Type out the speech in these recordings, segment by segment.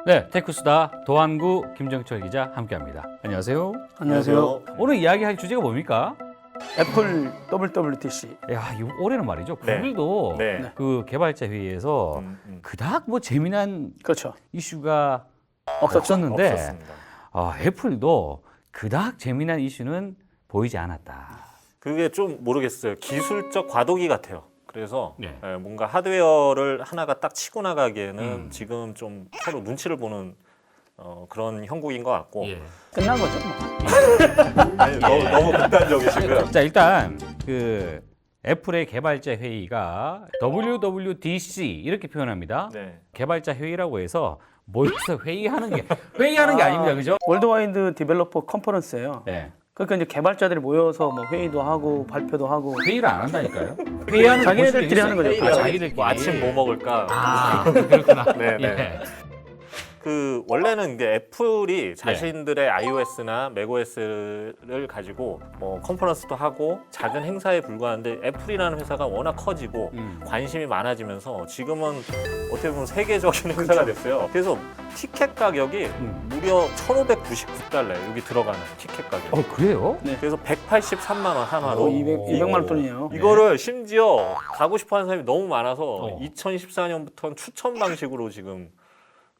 네, 테크수다 도안구 김정철 기자 함께합니다. 안녕하세요. 안녕하세요. 오늘 이야기할 주제가 뭡니까? 애플 WWDC. 야, 올해는 말이죠. 네. 구글도 네. 그 개발자 회의에서 그닥 뭐 재미난 그렇죠. 이슈가 없었죠. 없었는데 없었습니다. 애플도 그닥 재미난 이슈는 보이지 않았다. 그게 좀 모르겠어요. 기술적 과도기 같아요. 그래서 네. 뭔가 하드웨어를 하나가 딱 치고 나가기에는 지금 좀 서로 눈치를 보는 그런 형국인 것 같고 끝난 거죠. 뭐. 아니, 너무 극단적이시고요. 자, 일단 그 애플의 개발자 회의가 WWDC 이렇게 표현합니다. 네. 개발자 회의라고 해서 모여서 회의하는 게 아닙니다. 그죠? 월드와이드 디벨로퍼 컨퍼런스예요. 네. 그러니까 이제 개발자들이 모여서 뭐 회의도 하고 발표도 하고 회의를 안 한다니까요. 회의하는 자기네들끼리 하는 거죠. 아, 자기들끼리. 뭐 아침 뭐 먹을까? 그렇구나. 네, 네. 예. 그 원래는 이제 애플이 자신들의 iOS나 macOS를 가지고 뭐 컨퍼런스도 하고 작은 행사에 불과한데 애플이라는 회사가 워낙 커지고 관심이 많아지면서 지금은 어떻게 보면 세계적인 행사가 됐어요. 그래서 티켓 가격이 무려 1,599달러예요. 여기 들어가는 티켓 가격. 그래요? 네. 그래서 183만 원 한화로 200만 원 돈이에요. 이거를 심지어 가고 싶어하는 사람이 너무 많아서 어. 2014년부터는 추천 방식으로 지금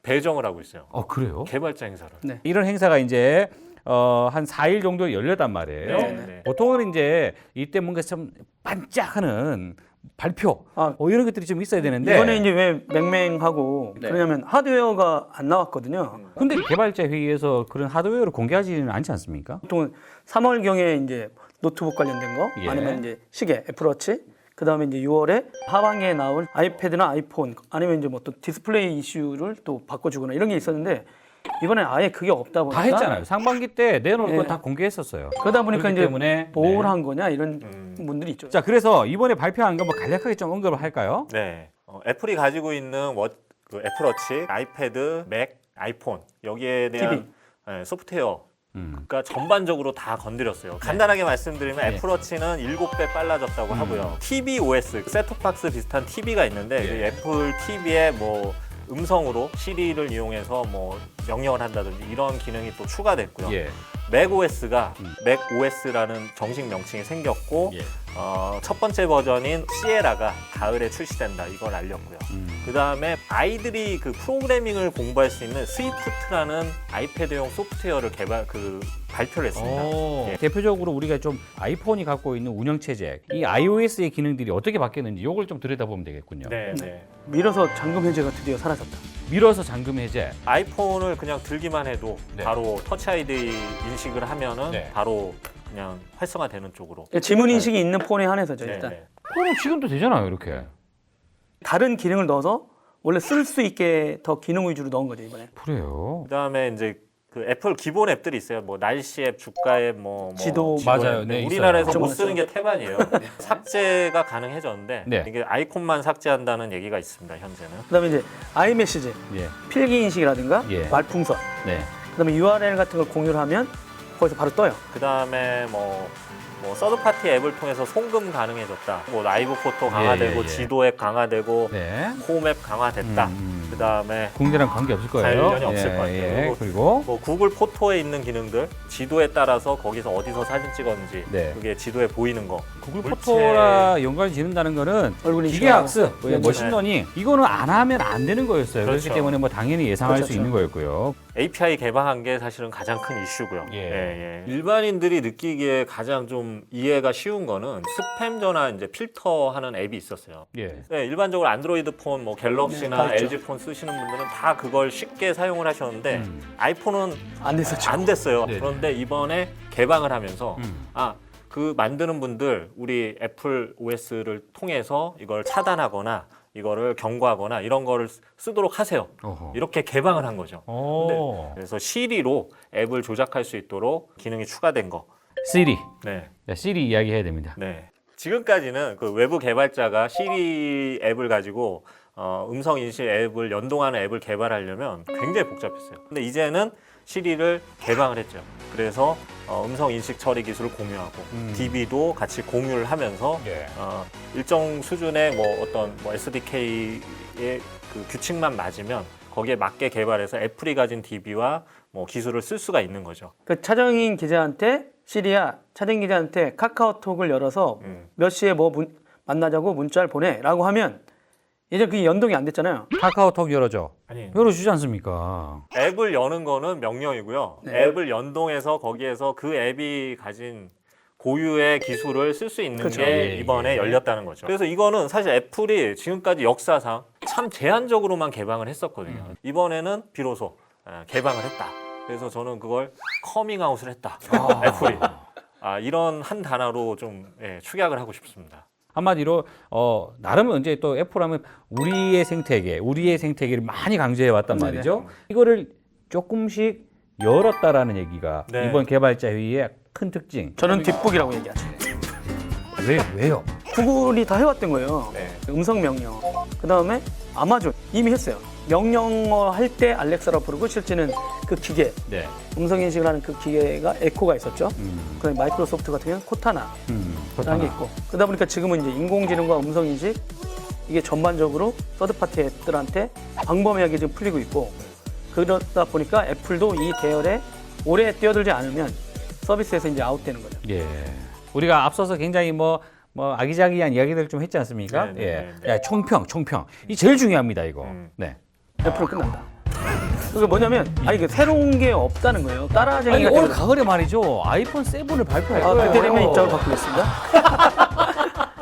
배정을 하고 있어요. 그래요? 개발자 행사를. 네. 이런 행사가 이제 한 4일 정도 열렸단 말이에요. 네. 보통은 이제 이때 뭔가 좀 반짝하는 발표 이런 것들이 좀 있어야 되는데 이번에 이제 왜 맹맹하고 네. 그러냐면 하드웨어가 안 나왔거든요. 근데 개발자 회의에서 그런 하드웨어를 공개하지는 않지 않습니까? 보통 3월경에 이제 노트북 관련된 거 예. 아니면 이제 시계 애플워치 그다음에 이제 6월에 하반기에 나올 아이패드나 아이폰 아니면 이제 뭐 또 디스플레이 이슈를 또 바꿔주거나 이런 게 있었는데 이번에 아예 그게 없다 보니까 다 했잖아요. 상반기 때 내놓을 예. 건 다 공개했었어요. 그러다 보니까 그렇기 이제 때문에 뭘 네. 한 거냐 이런 분들이 있죠. 자, 그래서 이번에 발표한 거 뭐 간략하게 좀 언급을 할까요? 네. 애플이 가지고 있는 그 애플워치, 아이패드, 맥, 아이폰 여기에 대한 소프트웨어 그러니까 전반적으로 다 건드렸어요. 간단하게 말씀드리면 네. 애플워치는 7배 빨라졌다고 하고요. tvOS, 셋톱박스 비슷한 TV가 있는데 그 애플 TV에 뭐 음성으로 시리를 이용해서 뭐 명령을 한다든지 이런 기능이 또 추가됐고요. 예. 맥OS가 맥OS라는 정식 명칭이 생겼고 예. 첫 번째 버전인 시에라가 가을에 출시된다 이걸 알렸고요. 그 다음에 아이들이 그 프로그래밍을 공부할 수 있는 스위프트라는 아이패드용 소프트웨어를 발표를 했습니다. 예. 대표적으로 우리가 좀 아이폰이 갖고 있는 운영 체제, 이 iOS의 기능들이 어떻게 바뀌었는지 이걸 좀 들여다보면 되겠군요. 네, 네. 밀어서 잠금 해제가 드디어 사라졌다. 밀어서 잠금 해제. 아이폰을 그냥 들기만 해도 네. 바로 터치 아이디 인식을 하면은 네. 바로 그냥 활성화되는 쪽으로. 지문 인식이 있는 폰에 한해서죠 네, 일단. 네. 그럼 지금도 되잖아요, 이렇게. 다른 기능을 넣어서 원래 쓸 수 있게 더 기능 위주로 넣은 거죠 이번에. 그래요. 그다음에 이제 그 애플 기본 앱들이 있어요. 뭐 날씨 앱, 주가 앱, 지도. 맞아요. 앱. 네, 우리나라에서 있어요. 못 쓰는 게 태반이에요. 삭제가 가능해졌는데 네. 이게 아이콘만 삭제한다는 얘기가 있습니다. 현재는. 그다음에 이제 아이메시지, 예. 필기 인식이라든가 예. 말풍선, 네. 그다음에 URL 같은 걸 공유를 하면 거기서 바로 떠요. 그다음에 뭐 서드 파티 앱을 통해서 송금 가능해졌다. 뭐 라이브 포토 강화되고 예. 지도 앱 강화되고 네. 홈 앱 강화됐다. 그다음에 국내랑 관계 없을 거예요. 관련이 없을 것 같아요. 그리고 뭐 구글 포토에 있는 기능들 지도에 따라서 거기서 어디서 사진 찍었는지 네. 그게 지도에 보이는 거. 구글 물체- 포토랑 연관이 짓는다는 거는 얼굴 기계 인식하고. 학습, 네. 머신러닝 이거는 안 하면 안 되는 거였어요. 그렇기 그렇죠. 때문에 뭐 당연히 예상할 그렇죠. 수 있는 거였고요. API 개방한 게 사실은 가장 큰 이슈고요. 예. 일반인들이 느끼기에 가장 좀 이해가 쉬운 거는 스팸 전화 이제 필터하는 앱이 있었어요. 예. 네, 일반적으로 안드로이드 폰, 뭐 갤럭시나 다 있죠. LG 폰 쓰시는 분들은 다 그걸 쉽게 사용을 하셨는데 아이폰은 안 됐었죠. 안 됐어요. 네네. 그런데 이번에 개방을 하면서 음. 그 만드는 분들 우리 애플 OS를 통해서 이걸 차단하거나 이거를 경고하거나 이런 거를 쓰도록 하세요. 어허. 이렇게 개방을 한 거죠. 오. 그래서 시리로 앱을 조작할 수 있도록 기능이 추가된 거. 시리. 네. 자, 시리 이야기해야 됩니다. 네. 지금까지는 그 외부 개발자가 시리 앱을 가지고 음성 인식 앱을 연동하는 앱을 개발하려면 굉장히 복잡했어요. 근데 이제는 시리를 개방을 했죠. 그래서 음성 인식 처리 기술을 공유하고 DB도 같이 공유를 하면서 예. 일정 수준의 뭐 어떤 뭐 SDK의 그 규칙만 맞으면 거기에 맞게 개발해서 애플이 가진 DB와 뭐 기술을 쓸 수가 있는 거죠. 그 차정인 기자한테 시리야, 차정인 기자한테 카카오톡을 열어서 몇 시에 뭐 만나자고 문자를 보내라고 하면 예전 그게 연동이 안 됐잖아요. 카카오톡 열어줘. 아니, 열어주지 않습니까? 앱을 여는 거는 명령이고요. 네. 앱을 연동해서 거기에서 그 앱이 가진 고유의 기술을 쓸 수 있는 그쵸. 게 예, 이번에 예. 열렸다는 거죠. 그래서 이거는 사실 애플이 지금까지 역사상 참 제한적으로만 개방을 했었거든요. 이번에는 비로소 개방을 했다. 그래서 저는 그걸 커밍아웃을 했다. 애플이. 이런 한 단어로 좀 축약을 하고 싶습니다. 한마디로 나름 이제 또 애플하면 우리의 생태계를 많이 강조해 왔단 네네. 말이죠. 이거를 조금씩 열었다라는 얘기가 네. 이번 개발자 회의의 큰 특징. 저는 뒷북이라고 얘기하죠. 왜요? 구글이 다 해왔던 거예요. 네. 음성 명령. 그 다음에 아마존 이미 했어요. 명령어 할 때 알렉사라 부르고 실제는 그 기계 네. 음성 인식을 하는 그 기계가 에코가 있었죠. 그다음에 마이크로소프트 같은 경우는 코타나라는 게 있고 그러다 보니까 지금은 이제 인공지능과 음성 인식 이게 전반적으로 서드 파티 앱들한테 광범위하게 지금 풀리고 있고 그러다 보니까 애플도 이 대열에 오래 뛰어들지 않으면 서비스에서 이제 아웃되는 거죠. 예. 우리가 앞서서 굉장히 뭐 아기자기한 이야기들 좀 했지 않습니까? 네, 네, 예. 네, 야, 총평. 이 제일 중요합니다, 이거. 네. 애플은 끝난다. 그게 뭐냐면 이게 새로운 게 없다는 거예요. 따라쟁이가 올 되는 가을에 말이죠. 아이폰 7을 발표할 거예요. 그때 되면 입장을 바꾸겠습니다.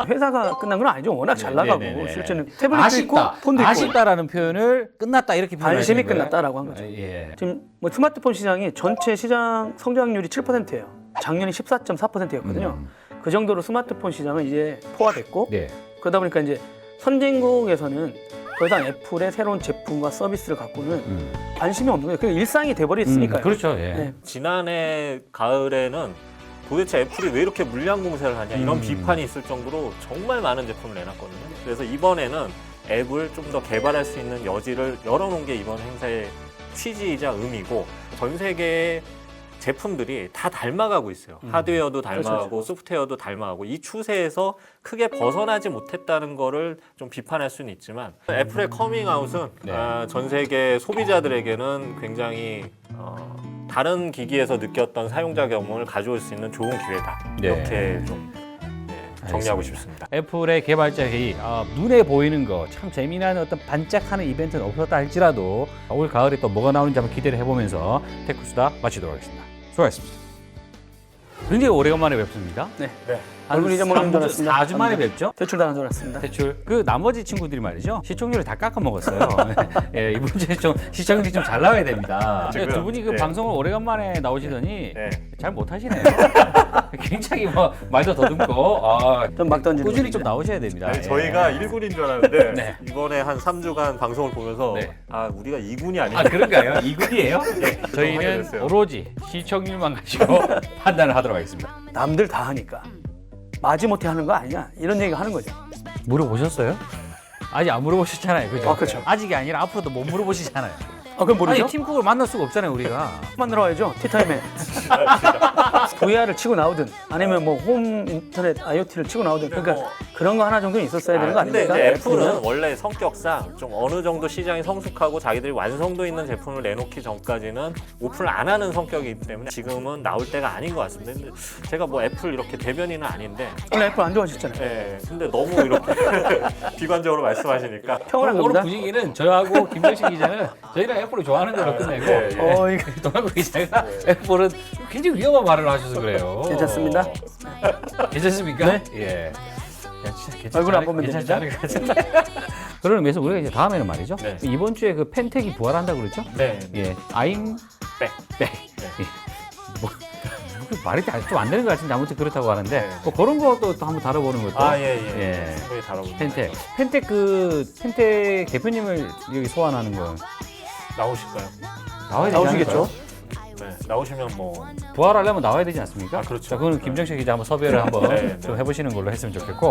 회사가 끝난 건 아니죠. 워낙 잘 나가고 네네네. 실제는 태블릿도 있고 폰도 있고 아쉽다라는 표현을 끝났다 이렇게 표현하시는 관심이 거예요? 끝났다라고 한 거죠. 예. 지금 뭐 스마트폰 시장이 전체 시장 성장률이 7%예요. 작년이 14.4%였거든요. 그 정도로 스마트폰 시장은 이제 포화됐고 네. 그러다 보니까 이제 선진국에서는 더 이상 애플의 새로운 제품과 서비스를 갖고는 관심이 없는 거예요. 그게 일상이 돼버렸으니까요. 그렇죠. 예. 네. 지난해 가을에는 도대체 애플이 왜 이렇게 물량 공세를 하냐 이런 비판이 있을 정도로 정말 많은 제품을 내놨거든요. 그래서 이번에는 앱을 좀 더 개발할 수 있는 여지를 열어놓은 게 이번 행사의 취지이자 의미고 전 세계의 제품들이 다 닮아가고 있어요. 하드웨어도 닮아가고 그렇죠. 소프트웨어도 닮아가고 이 추세에서 크게 벗어나지 못했다는 거를 좀 비판할 수는 있지만 애플의 커밍아웃은 네. 전 세계 소비자들에게는 굉장히 다른 기기에서 느꼈던 사용자 경험을 가져올 수 있는 좋은 기회다. 네. 이렇게 좀 정리하고 알겠습니다. 싶습니다. 애플의 개발자 회의 눈에 보이는 거 참 재미난 어떤 반짝하는 이벤트는 없었다 할지라도 올 가을에 또 뭐가 나오는지 한번 기대를 해보면서 테크수다 마치도록 하겠습니다. 수고하셨습니다. 굉장히 오래간만에 뵙습니다. 네. 네. 얼굴 잊어먹는 줄 알았습니다. 4주 만에 뵙죠? 대출 당한 줄 알았습니다. 대출. 그 나머지 친구들이 말이죠. 시청률을 다 깎아 먹었어요. 예, 이번 주에 좀 시청률이 좀 잘 나와야 됩니다. 지금, 두 분이 그 네. 방송을 오래간만에 나오시더니 네. 잘 못하시네요. 굉장히 말도 더듬고 좀 막 던지는 꾸준히 좀 나오셔야 됩니다. 아니, 예. 저희가 1군인 줄 알았는데 네. 이번에 한 3주간 방송을 보면서 네. 우리가 2군이 아닌가. 그런가요? 2군이에요? 네, 좀 저희는 확인했어요. 오로지 시청률만 가지고 판단을 하도록 하겠습니다. 남들 다 하니까 마지못해 하는 거 아니냐 이런 얘기 하는 거죠. 물어보셨어요? 아직 안 물어보셨잖아요. 그죠? 그렇죠. 아직이 아니라 앞으로도 못 물어보시잖아요. 그럼 모르죠? 아니, 팀쿡을 만날 수가 없잖아요, 우리가. 만들어 와야죠. 티타임에 VR을 치고 나오든 아니면 뭐 홈 인터넷 IoT를 치고 나오든 그러니까 그런 거 하나 정도는 있었어야 되는 거 근데 아닙니까? 이제 애플은 원래 성격상 좀 어느 정도 시장이 성숙하고 자기들이 완성도 있는 제품을 내놓기 전까지는 오픈을 안 하는 성격이기 때문에 지금은 나올 때가 아닌 것 같습니다. 근데 제가 뭐 애플 이렇게 대변인은 아닌데, 원래 애플 안 좋아하셨잖아요. 근데 너무 이렇게 비관적으로 말씀하시니까 평온한 오늘 겁니다. 분위기는 저하고 김정식 기자는 저희랑 애플을 좋아하는 대로 끝내고 이거 동학구 기자가 애플은 굉장히 위험한 말을 하셔서 그래요. 괜찮습니다. 괜찮습니까? 네. 예. 얼굴 안 보면 괜찮지 됩니다. 않을 것 같은데. 그러는 의미에서 우리가 이제 다음에는 말이죠. 네. 이번 주에 그 펜텍이 부활한다고 그랬죠? 네. 예. 아임 백. 백. 예. 뭐 말이 좀 안 되는 것 같은데 아무튼 그렇다고 하는데 네. 뭐 그런 것도 또 한번 다뤄보는 것도. 예. 충분히 다뤄보면 펜텍 펜텍 대표님을 여기 소환하는 거 나오실까요? 나와야 되지 나오시겠죠? 않을까요? 네. 나오시면 뭐 부활하려면 나와야 되지 않습니까? 그렇죠. 자, 그거는 김정식 기자 한번 섭외를 한번 네, 좀 네. 해보시는 걸로 했으면 좋겠고